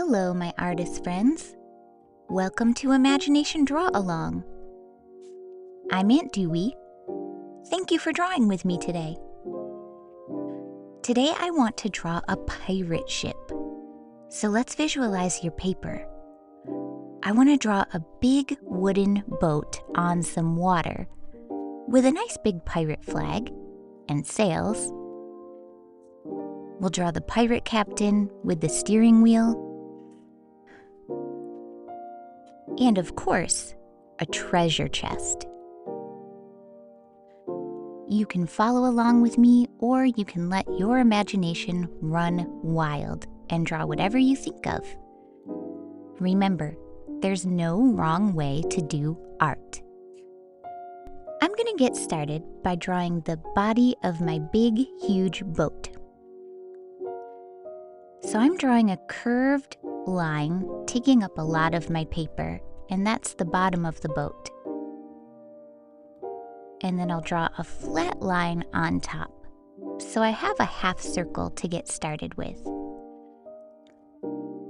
Hello, my artist friends. Welcome to Imagination Draw Along. I'm Aunt Dewey. Thank you for drawing with me today. Today I want to draw a pirate ship. So let's visualize your paper. I want to draw a big wooden boat on some water with a nice big pirate flag and sails. We'll draw the pirate captain with the steering wheel. And of course, a treasure chest. You can follow along with me, or you can let your imagination run wild and draw whatever you think of. Remember, there's no wrong way to do art. I'm going to get started by drawing the body of my big, huge boat. So I'm drawing a curved line taking up a lot of my paper, and that's the bottom of the boat. And then I'll draw a flat line on top. So I have a half circle to get started with.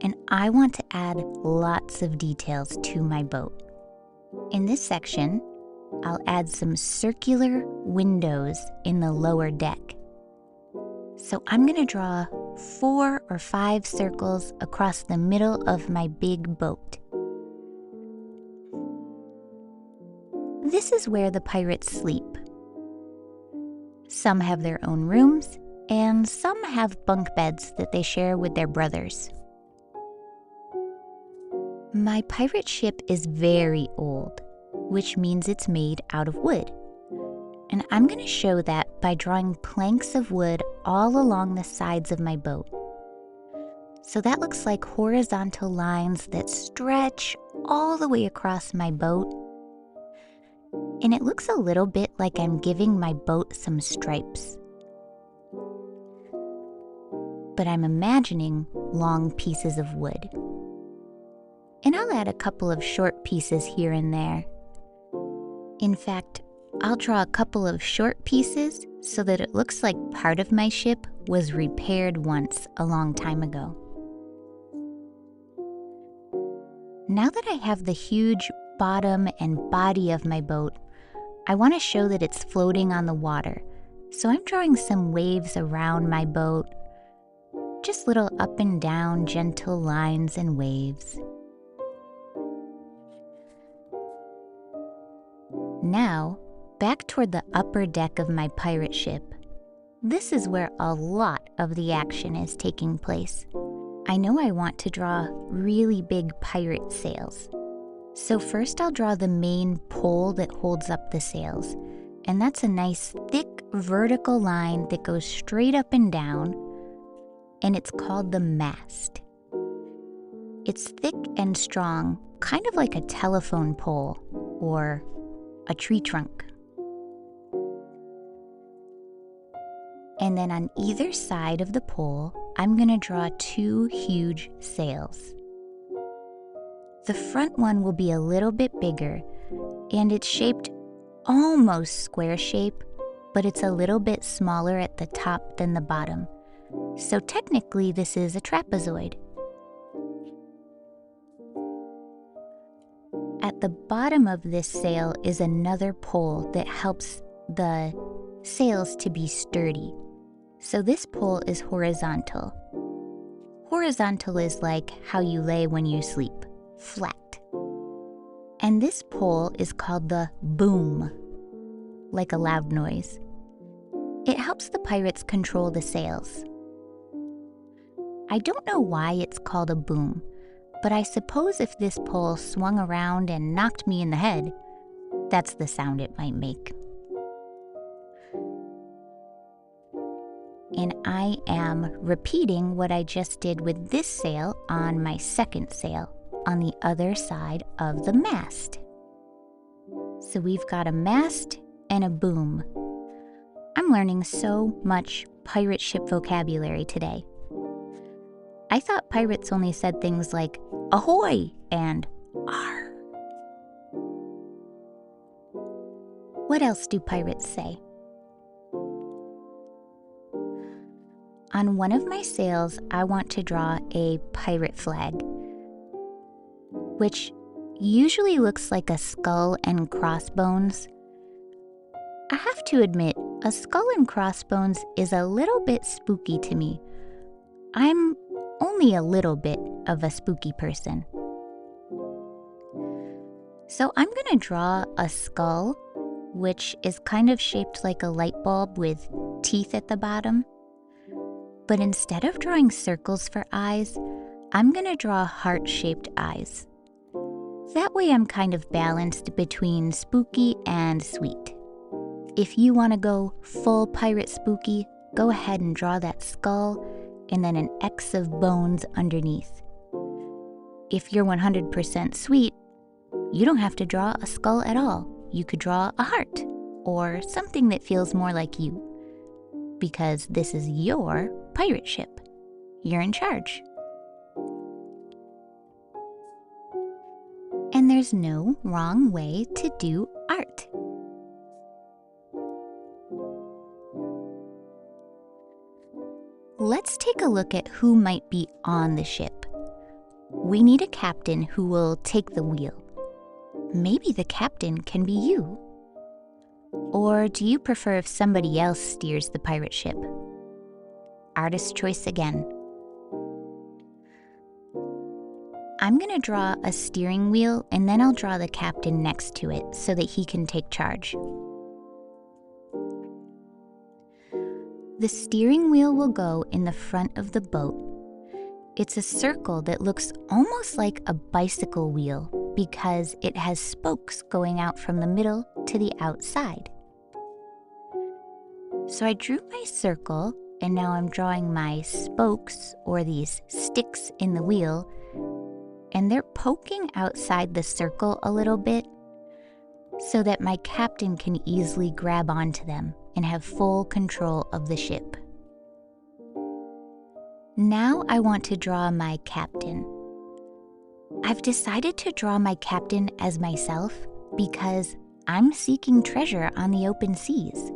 And I want to add lots of details to my boat. In this section, I'll add some circular windows in the lower deck. So I'm going to draw 4 or 5 circles across the middle of my big boat. This is where the pirates sleep. Some have their own rooms, and some have bunk beds that they share with their brothers. My pirate ship is very old, which means it's made out of wood. And I'm going to show that by drawing planks of wood all along the sides of my boat. So that looks like horizontal lines that stretch all the way across my boat. And it looks a little bit like I'm giving my boat some stripes. But I'm imagining long pieces of wood. And I'll add a couple of short pieces here and there. In fact, I'll draw a couple of short pieces so that it looks like part of my ship was repaired once a long time ago. Now that I have the huge bottom and body of my boat, I want to show that it's floating on the water. So I'm drawing some waves around my boat, just little up and down gentle lines and waves. Now, back toward the upper deck of my pirate ship. This is where a lot of the action is taking place. I know I want to draw really big pirate sails. So first I'll draw the main pole that holds up the sails. And that's a nice thick vertical line that goes straight up and down. And it's called the mast. It's thick and strong, kind of like a telephone pole or a tree trunk. And then on either side of the pole, I'm going to draw 2 huge sails. The front one will be a little bit bigger, and it's shaped almost square shape, but it's a little bit smaller at the top than the bottom. So technically, this is a trapezoid. At the bottom of this sail is another pole that helps the sails to be sturdy. So this pole is horizontal. Horizontal is like how you lay when you sleep, flat. And this pole is called the boom, like a loud noise. It helps the pirates control the sails. I don't know why it's called a boom, but I suppose if this pole swung around and knocked me in the head, that's the sound it might make. And I am repeating what I just did with this sail on my second sail, on the other side of the mast. So we've got a mast and a boom. I'm learning so much pirate ship vocabulary today. I thought pirates only said things like ahoy and arr. What else do pirates say? On one of my sails, I want to draw a pirate flag, which usually looks like a skull and crossbones. I have to admit, a skull and crossbones is a little bit spooky to me. I'm only a little bit of a spooky person. So I'm going to draw a skull, which is kind of shaped like a light bulb with teeth at the bottom. But instead of drawing circles for eyes, I'm going to draw heart-shaped eyes. That way I'm kind of balanced between spooky and sweet. If you want to go full pirate spooky, go ahead and draw that skull and then an X of bones underneath. If you're 100% sweet, you don't have to draw a skull at all. You could draw a heart or something that feels more like you, because this is your pirate ship. You're in charge. And there's no wrong way to do art. Let's take a look at who might be on the ship. We need a captain who will take the wheel. Maybe the captain can be you. Or do you prefer if somebody else steers the pirate ship? Artist choice again. I'm going to draw a steering wheel and then I'll draw the captain next to it so that he can take charge. The steering wheel will go in the front of the boat. It's a circle that looks almost like a bicycle wheel because it has spokes going out from the middle to the outside. So I drew my circle, and now I'm drawing my spokes, or these sticks in the wheel, and they're poking outside the circle a little bit so that my captain can easily grab onto them and have full control of the ship. Now I want to draw my captain. I've decided to draw my captain as myself because I'm seeking treasure on the open seas.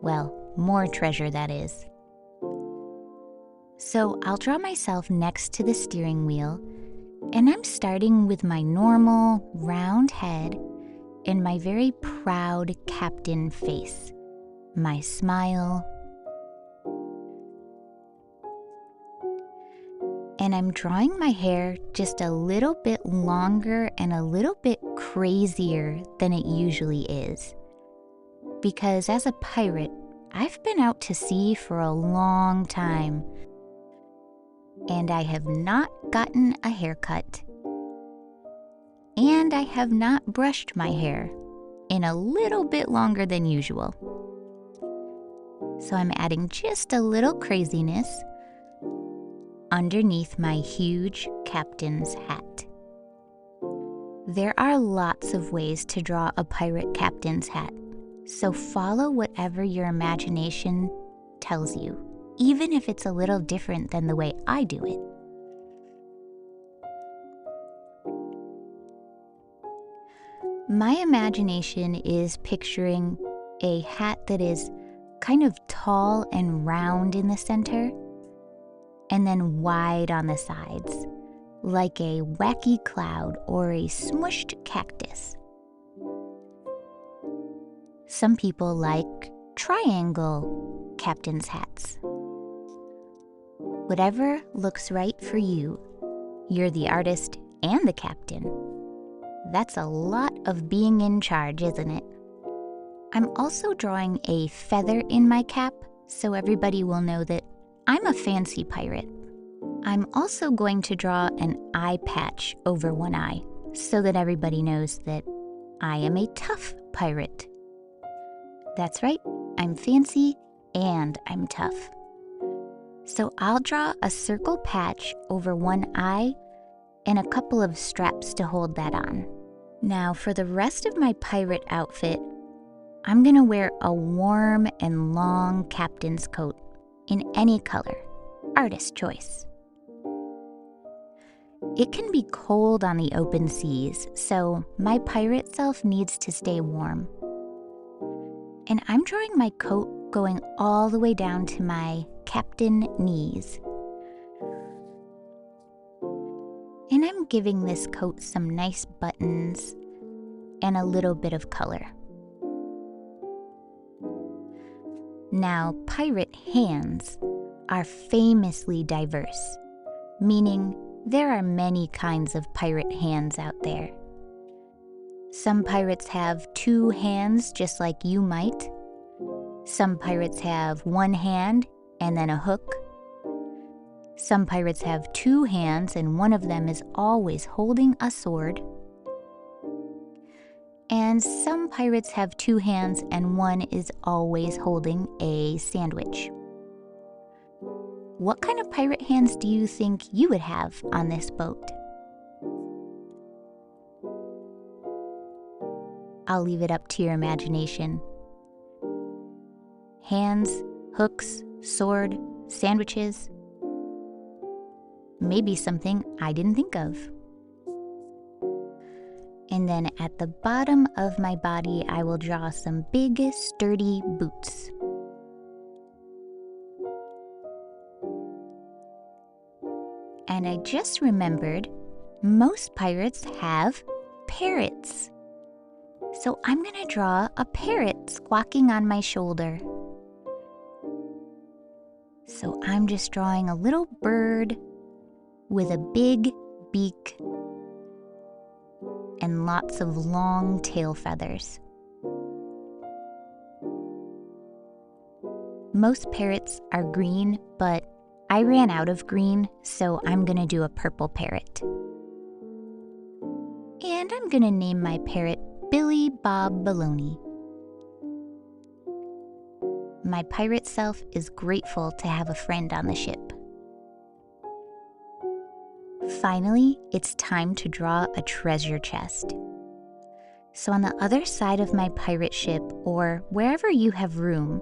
Well, more treasure, that is. So I'll draw myself next to the steering wheel, and I'm starting with my normal round head and my very proud captain face, my smile. And I'm drawing my hair just a little bit longer and a little bit crazier than it usually is. Because as a pirate, I've been out to sea for a long time, and I have not gotten a haircut. And I have not brushed my hair in a little bit longer than usual. So I'm adding just a little craziness underneath my huge captain's hat. There are lots of ways to draw a pirate captain's hat, so follow whatever your imagination tells you, even if it's a little different than the way I do it. My imagination is picturing a hat that is kind of tall and round in the center, and then wide on the sides, like a wacky cloud or a smushed cactus. Some people like triangle captain's hats. Whatever looks right for you, you're the artist and the captain. That's a lot of being in charge, isn't it? I'm also drawing a feather in my cap so everybody will know that I'm a fancy pirate. I'm also going to draw an eye patch over one eye so that everybody knows that I am a tough pirate. That's right, I'm fancy and I'm tough. So I'll draw a circle patch over one eye and a couple of straps to hold that on. Now for the rest of my pirate outfit, I'm gonna wear a warm and long captain's coat in any color, artist choice. It can be cold on the open seas, so my pirate self needs to stay warm. And I'm drawing my coat going all the way down to my captain knees. And I'm giving this coat some nice buttons and a little bit of color. Now, pirate hands are famously diverse, meaning there are many kinds of pirate hands out there. Some pirates have 2 hands, just like you might. Some pirates have 1 hand and then a hook. Some pirates have 2 hands and one of them is always holding a sword. And some pirates have 2 hands and one is always holding a sandwich. What kind of pirate hands do you think you would have on this boat? I'll leave it up to your imagination. Hands, hooks, sword, sandwiches. Maybe something I didn't think of. And then at the bottom of my body, I will draw some big, sturdy boots. And I just remembered, most pirates have parrots. So I'm gonna draw a parrot squawking on my shoulder. So I'm just drawing a little bird with a big beak and lots of long tail feathers. Most parrots are green, but I ran out of green, so I'm gonna do a purple parrot. And I'm gonna name my parrot Billy Bob Baloney. My pirate self is grateful to have a friend on the ship. Finally, it's time to draw a treasure chest. So on the other side of my pirate ship, or wherever you have room,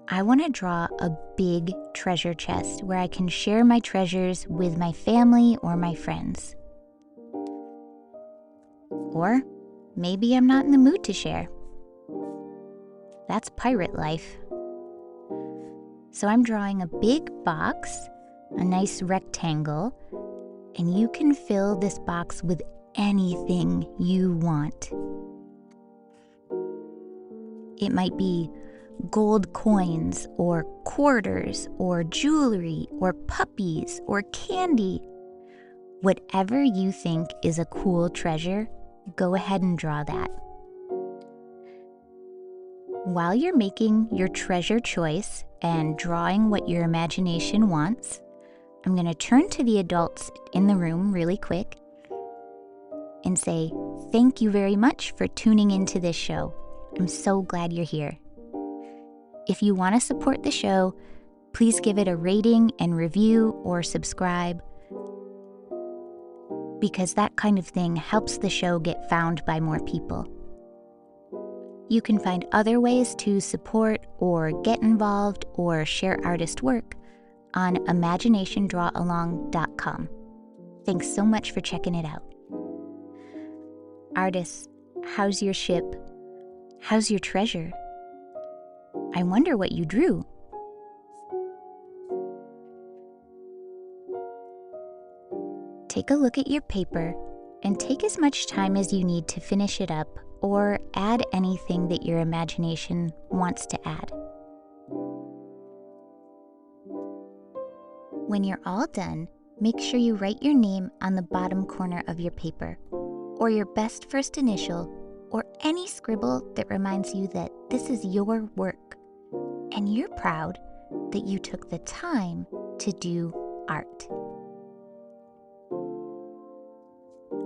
I want to draw a big treasure chest where I can share my treasures with my family or my friends. Or maybe I'm not in the mood to share. That's pirate life. So I'm drawing a big box, a nice rectangle, and you can fill this box with anything you want. It might be gold coins, or quarters, or jewelry, or puppies, or candy. Whatever you think is a cool treasure, go ahead and draw that. While you're making your treasure choice and drawing what your imagination wants, I'm going to turn to the adults in the room really quick and say, thank you very much for tuning into this show. I'm so glad you're here. If you want to support the show, please give it a rating and review or subscribe, because that kind of thing helps the show get found by more people. You can find other ways to support or get involved or share artist work on imaginationdrawalong.com. Thanks so much for checking it out. Artists, how's your ship? How's your treasure? I wonder what you drew. Take a look at your paper and take as much time as you need to finish it up or add anything that your imagination wants to add. When you're all done, make sure you write your name on the bottom corner of your paper, or your best first initial, or any scribble that reminds you that this is your work, and you're proud that you took the time to do art.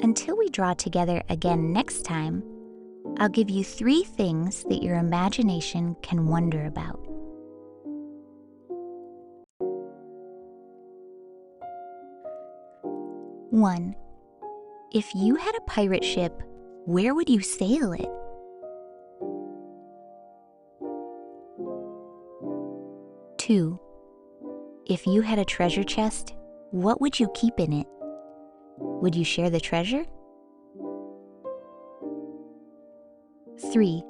Until we draw together again next time, I'll give you 3 things that your imagination can wonder about. 1. If you had a pirate ship, where would you sail it? 2. If you had a treasure chest, what would you keep in it? Would you share the treasure? 3.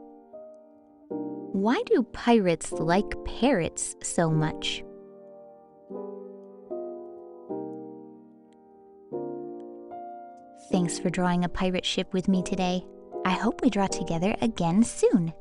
Why do pirates like parrots so much? Thanks for drawing a pirate ship with me today. I hope we draw together again soon.